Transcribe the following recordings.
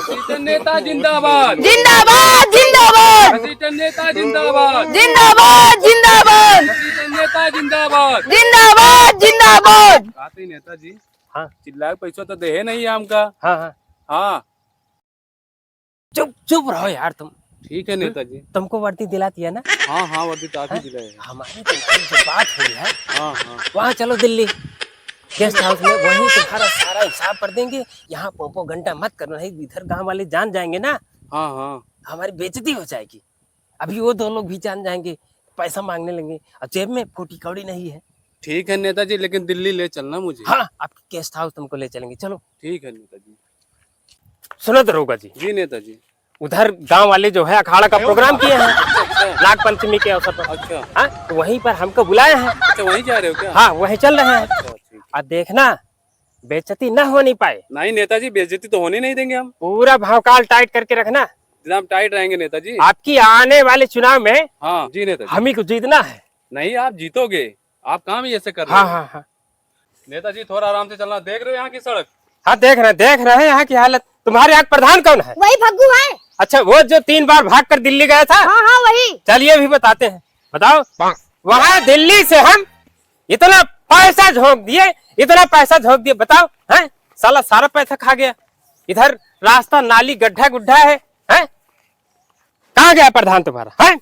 घसीटन नेता जिंदाबाद जिंदाबाद जिंदाबाद घसीटन नेता जिंदाबाद जिंदाबाद जिंदाबाद घसीटन नेता जिंदाबाद जिंदाबाद जिंदाबाद। आते ही नेताजी। हाँ चिल्ला पैसा तो दे नहीं हमका। हाँ हाँ हाँ चुप चुप रहो यार तुम। ठीक है नेताजी। तुमको वर्दी दिलाती है ना? हाँ हाँ वर्दी तो आप ही दिलाए। हमारी तुम्हारी जो बात हुई है हाँ हाँ वहाँ चलो दिल्ली गेस्ट हाउस में, वहीं तुम्हारा सारा हिसाब कर देंगे। यहाँ पोपो घंटा मत करना, नहीं इधर गांव वाले जान जाएंगे ना, हाँ हाँ हमारी बेइज्जती हो जाएगी। अभी वो दो लोग भी जान जाएंगे, पैसा मांगने लेंगे और जेब में फूटी कौड़ी नहीं है। ठीक है नेताजी, लेकिन दिल्ली ले चलना मुझे। हाँ आपके गेस्ट हाउस तुमको ले चलेंगे, चलो। ठीक है नेताजी। सुनो दरोगा जी, जी नेताजी। उधर गांव वाले जो है अखाड़ा का प्रोग्राम किए हैं नाग पंचमी के अवसर पर। अच्छा हाँ तो वहीं पर हमको बुलाए हैं। अच्छा वहीं जा रहे हो क्या? हाँ वहीं चल रहे हैं। अच्छा, ठीक। और देखना बेइज्जती न हो नहीं पाए। नहीं नेताजी, बेइज्जती तो होने नहीं देंगे हम। पूरा भावकाल टाइट करके रखना। एकदम टाइट रहेंगे नेताजी। आपकी आने वाले चुनाव में हाँ जी नेताजी। हम ही को जीतना है। नहीं आप जीतोगे, आप काम ही ऐसे कर रहे हाँ हो। हाँ हाँ नेताजी थोड़ा आराम से चलना, देख रहे हो यहाँ की सड़क? हाँ देख रहे हैं यहाँ की हालत। तुम्हारे यहाँ प्रधान कौन है? वही भग्गू है। अच्छा वो जो 3 बार भाग कर दिल्ली गया था? हाँ हाँ वही। चलिए भी बताते हैं। बताओ वहाँ दिल्ली से हम इतना पैसा झोंक दिए, इतना पैसा झोंक दिए, बताओ हैं? साला सारा पैसा खा गया। इधर रास्ता नाली गड्ढा गुड्ढा है, हैं? कहाँ गया प्रधान तुम्हारा? हैं?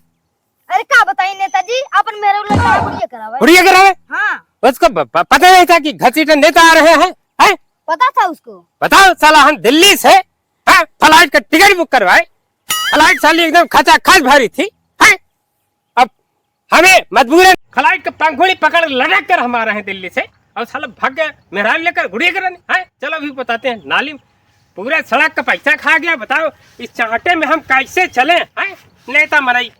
अरे क्या बताइए नेताजी, अपन मेरे गुड़िया करावे। गुड़िया करावे? हाँ उसको पता नहीं था कि घसीटन नेता आ रहे हैं? हैं? पता था उसको। बताओ साला हम दिल्ली से फ्लाइट का टिकट बुक करवाए, फ्लाइट साली एकदम खचा खच भरी थी, हैं? अब हमें मजबूरन फ्लाइट का पंखुड़ी पकड़ लटक कर हम आ रहे हैं दिल्ली से, और साला भाग गया मेहराब लेकर गुड़िया कराने। हैं? चलो अभी बताते हैं। नाली पूरा सड़क का पैसा खा गया। बताओ इस चांटे में हम कैसे चले? हैं? नेता मराई।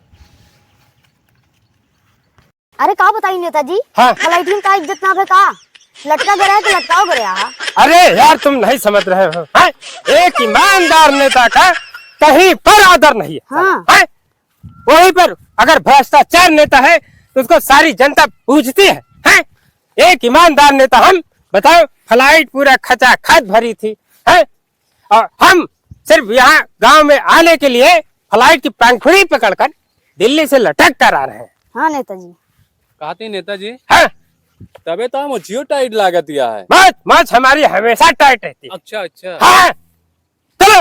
अरे क्या बताइए नेताजी, हाँ। फ्लाइट में का इज्जत ना का लटका गया तो लटकाओ गया। अरे यार तुम नहीं समझ रहे हो, हैं? एक ईमानदार नेता का कहीं पर आदर नहीं है। हाँ। हैं? वहीं पर अगर भ्रष्टाचार नेता है तो उसको सारी जनता पूछती है, हैं? एक ईमानदार नेता हम, बताओ फ्लाइट पूरा खचा खच भरी थी, हैं? और हम सिर्फ यहाँ गांव में आने के लिए फ्लाइट की पंखुड़ी पकड़कर दिल्ली से लटक कर आ रहे हैं। हाँ नेताजी। कहती नेताजी हाँ तबे तो हम जियो टाइट लागत दिया है। मच हमारी हमेशा टाइट रहती है। अच्छा अच्छा। हाँ चलो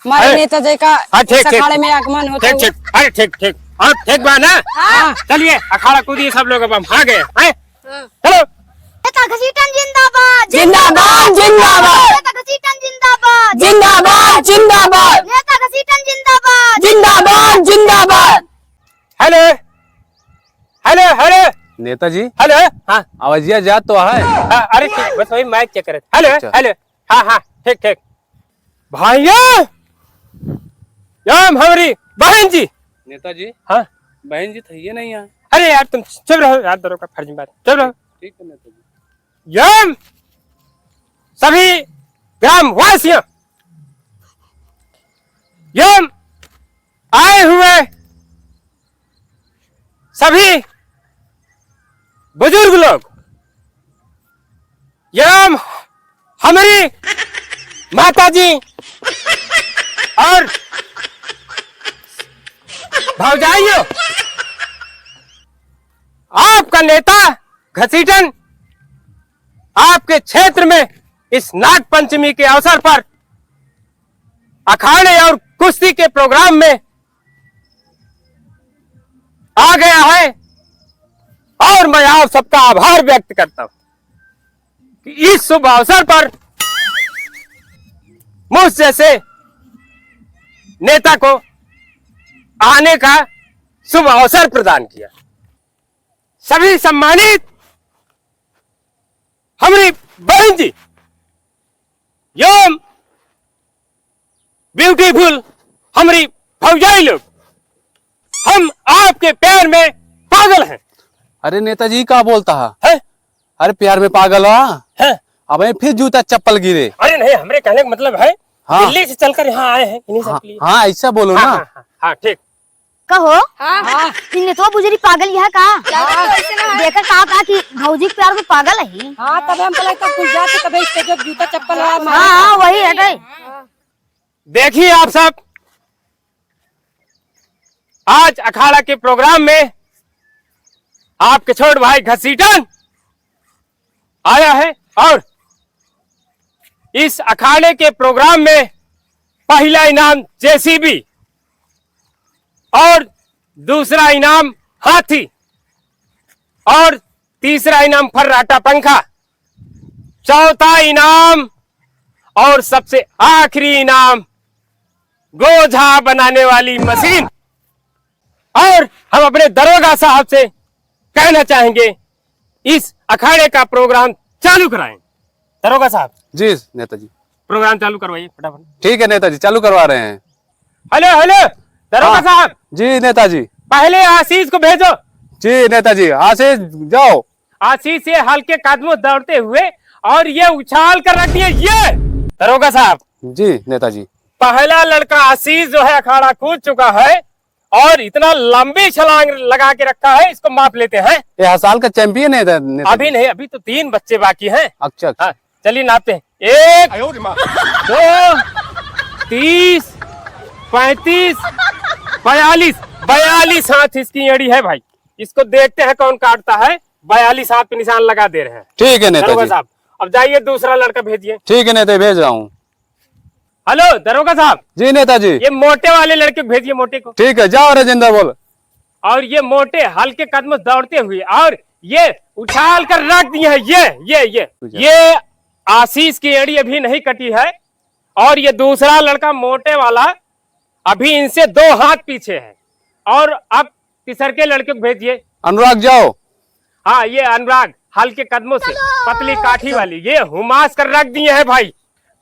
हमारे अरे, नेताजी का हाँ, ठीक, ठीक। अखाड़े में आगमन होता ठीक हुआ। ठीक, अरे ठीक ठीक, और ठीक बा ना? हाँ। चलिए अखाड़ा कूदिए सब लोग, अब हम आ गए हैं। चलो नेता घसीटन जिंदाबाद जिंदाबाद जिंदाबाद नेता घसीटन जिंदाबाद जिंदाबाद जिंदाबाद नेता घसीटन जिंदाबाद जिंदाबाद जिंदाबाद। Hello hello hello Netaji hello. हाँ आवाजिया जात तो है। हाँ, अरे ठीक, बस वही माइक चेक करे। हेलो अच्छा। हेलो। हाँ हाँ ठीक ठीक। भाइयों याम हमारी बहन जी। नेताजी हाँ बहन जी थे ये नहीं यहाँ। अरे यार तुम चुप रहो यार, दरों का फर्ज बात, चुप रहो। ठीक है नेताजी। यम सभी ग्रामवासियों, यम आए हुए सभी बुजुर्ग लोग, यम हमारी माता जी और भौजाइयों, आपका नेता घसीटन आपके क्षेत्र में इस नाग पंचमी के अवसर पर अखाड़े और कुश्ती के प्रोग्राम में आ गया है, और मैं आप सबका आभार व्यक्त करता हूं कि इस शुभ अवसर पर मुझ जैसे नेता को आने का शुभ अवसर प्रदान किया। सभी सम्मानित हमारी बहन जी, यम ब्यूटीफुल हमारी भौजाई लोग, हम आपके प्यार में पागल हैं। अरे नेताजी क्या बोलता है? अरे प्यार में पागल हुआ है? अब फिर जूता चप्पल गिरे। अरे नहीं, हमरे कहने का मतलब है हाँ। दिल्ली से चलकर यहाँ आए हैं इन्हीं सब के लिए। हाँ ऐसा बोलो ना। हाँ, हाँ, हाँ ठीक। कहो हाँ। इन्हें तो बुजुर्ग पागल यह का देखकर कहा कि भौजी के प्यार में पागल है। हाँ तब हम बोले तब कुछ जाते तब स्टेज जूता चप्पल हाँ हाँ वही है। देखिए आप सब, आज अखाड़ा के प्रोग्राम में आपके छोटे भाई घसीटन आया है और इस अखाड़े के प्रोग्राम में पहला इनाम जेसीबी और दूसरा इनाम हाथी और तीसरा इनाम फर्राटा पंखा, चौथा इनाम और सबसे आखिरी इनाम गोझा बनाने वाली मशीन। और हम अपने दरोगा साहब से कहना चाहेंगे इस अखाड़े का प्रोग्राम चालू कराएं। दरोगा साहब जी नेताजी। प्रोग्राम चालू करवाइए फटाफट। ठीक है नेताजी, चालू करवा रहे हैं। हेलो हेलो दरोगा हाँ। साहब, जी नेताजी। पहले आशीष को भेजो। जी नेताजी, आशीष जाओ। आशीष से हल्के कदमों दौड़ते हुए और ये उछाल कर रख दिए। ये दरोगा साहब, जी नेताजी। पहला लड़का आशीष जो है अखाड़ा कूद चुका है और इतना लंबी छलांग लगा के रखा है, इसको माप लेते हैं। ये हर साल का चैंपियन है नेताजी। अभी नहीं, अभी तो 3 बच्चे बाकी हैं। अच्छा हाँ, चलिए नापते हैं। 1 2 30 35 42 42 हाथ इसकी एड़ी है भाई। इसको देखते हैं कौन काटता है। 42 हाथ पे निशान लगा दे रहे हैं। ठीक है दरोगा नेताजी। साहब, अब जाइए दूसरा लड़का भेजिए। ठीक है नेताजी, भेज रहा हूँ। हेलो दरोगा साहब, जी नेताजी। ये मोटे वाले लड़के को भेजिए, मोटे को। ठीक है, जाओ राजेंद्र बोल। और ये मोटे हल्के कदम दौड़ते हुए और ये उछाल कर रख दिए हैं। ये आशीष की एड़ी अभी नहीं कटी है और ये दूसरा लड़का मोटे वाला अभी इनसे 2 हाथ पीछे है। और अब तीसर के लड़के को भेजिए। अनुराग जाओ। हाँ, ये अनुराग हल्के कदमों से पतली काठी वाली ये हुमास कर रख दिए हैं भाई।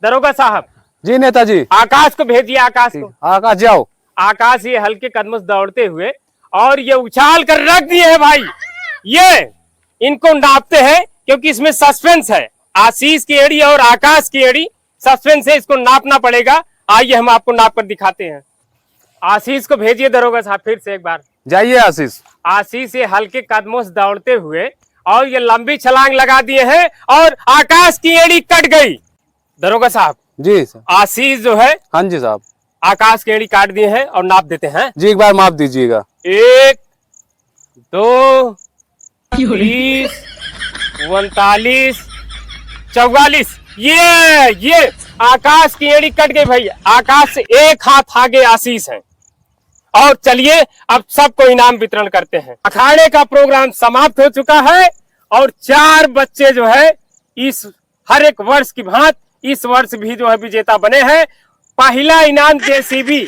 दरोगा साहब जी नेताजी। आकाश को भेजिए। आकाश को। आकाश जाओ। आकाश ये हल्के कदमों से दौड़ते हुए और ये उछाल कर रख दिए हैं भाई। ये इनको नापते हैं क्योंकि इसमें सस्पेंस है। आशीष की एड़ी और आकाश की एड़ी सस्पेंस है, इसको नापना पड़ेगा। आइए हम आपको नाप कर दिखाते हैं। आशीष को भेजिए दरोगा साहब फिर से एक बार। जाइए आशीष। आशीष ये हल्के कदमों से दौड़ते हुए और ये लंबी छलांग लगा दिए हैं और आकाश की एड़ी कट गई। दरोगा साहब जी सर। आशीष जो है हाँ जी साहब। आकाश की एड़ी काट दिए हैं और नाप देते हैं। जी एक बार माप दीजिएगा। 1 2 30 39 44। ये आकाश की एड़ी कट गई भाई। आकाश से 1 हाथ आगे आशीष है। और चलिए अब सबको इनाम वितरण करते हैं। अखाड़े का प्रोग्राम समाप्त हो चुका है और 4 बच्चे जो है इस हर एक वर्ष की भांति इस वर्ष भी जो है विजेता बने हैं। पहला इनाम जेसीबी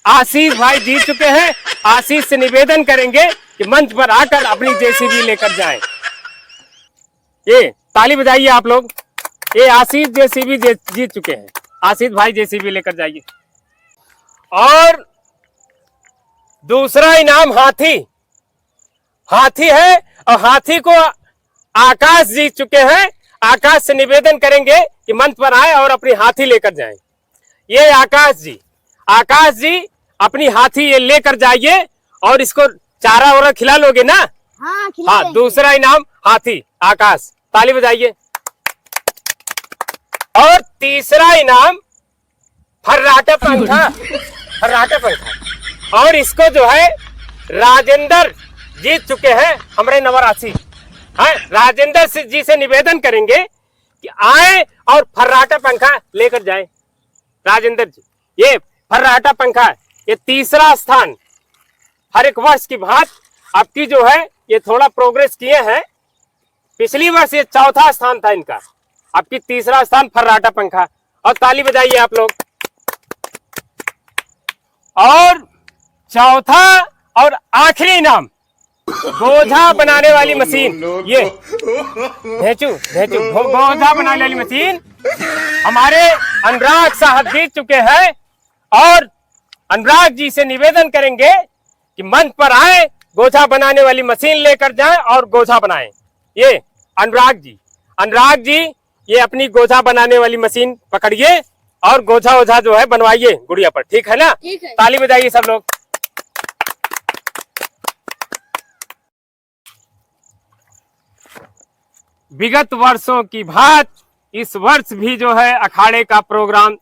आशीष भाई जीत चुके हैं। आशीष से निवेदन करेंगे कि मंच पर आकर अपनी जेसीबी लेकर जाएं। ये ताली बजाइए आप लोग। ये आशीष जेसीबी जीत चुके हैं। आशीष भाई जेसीबी लेकर जाइए। और दूसरा इनाम हाथी है और हाथी को आकाश जीत चुके हैं। आकाश से निवेदन करेंगे कि मंच पर आए और अपनी हाथी लेकर जाएं। ये आकाश जी अपनी हाथी ये लेकर जाइए और इसको चारा वारा खिला लोगे ना। हाँ, दूसरा इनाम हाथी आकाश। ताली बजाइए। और तीसरा इनाम फर्राटा पंखा। और इसको जो है राजेंद्र जीत चुके हैं हमारे नवरासी। हाँ, राजेंद्र जी से निवेदन करेंगे कि आए और फर्राटा पंखा लेकर जाएं। राजेंद्र जी, ये फर्राटा पंखा ये तीसरा स्थान हर एक वर्ष की भांति आपकी जो है ये थोड़ा प्रोग्रेस किए हैं। पिछली वर्ष ये चौथा स्थान था इनका, आपकी तीसरा स्थान फर्राटा पंखा। और ताली बजाइए आप लोग। और चौथा और आखिरी इनाम गोझा बनाने वाली मशीन। ये भेचू गोझा बनाने वाली मशीन हमारे अनुराग साहब जीत चुके हैं। और अनुराग जी से निवेदन करेंगे कि मंच पर आए, गोझा बनाने वाली मशीन लेकर जाएं और गोझा बनाएं। ये अनुराग जी ये अपनी गोझा बनाने वाली मशीन पकड़िए और गोझा ओझा जो है बनवाइए गुड़िया पर। ठीक है ना? ठीक है। ताली बजाइए सब लोग। विगत वर्षों की भांति इस वर्ष भी जो है अखाड़े का प्रोग्राम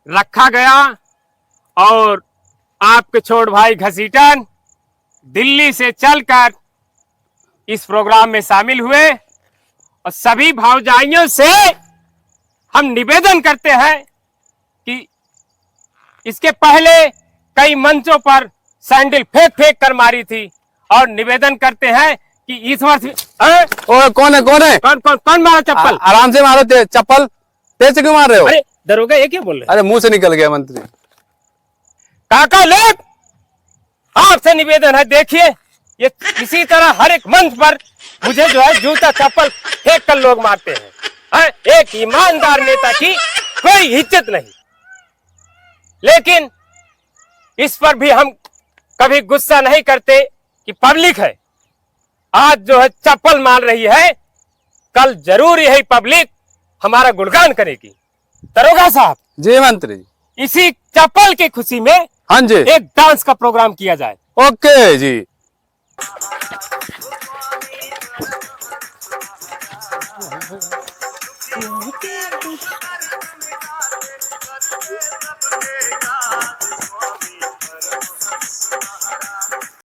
रखा गया और आपके छोट भाई घसीटन दिल्ली से चलकर इस प्रोग्राम में शामिल हुए और सभी भावजाइयों से हम निवेदन करते हैं कि इसके पहले कई मंचों पर सैंडल फेंक फेंक कर मारी थी और निवेदन करते हैं कि इस वर्ष ओ कौन है कौन मारा चप्पल? आराम से मारो चप्पल तेज से क्यों मार रहे हो? अरे दरोगा ये क्या बोल रहे? अरे मुंह से निकल गया मंत्री। काका लोग आपसे निवेदन है, देखिए ये इसी तरह हर एक मंच पर मुझे जो है जूता चप्पल फेंक कर लोग मारते हैं। एक ईमानदार नेता की कोई इज्जत नहीं। लेकिन इस पर भी हम कभी गुस्सा नहीं करते कि पब्लिक है आज जो है चप्पल मार रही है, कल जरूर यही पब्लिक हमारा गुणगान करेगी। दरोगा साहब जी मंत्री, इसी चप्पल की खुशी में हाँ जी एक डांस का प्रोग्राम किया जाए। ओके जी।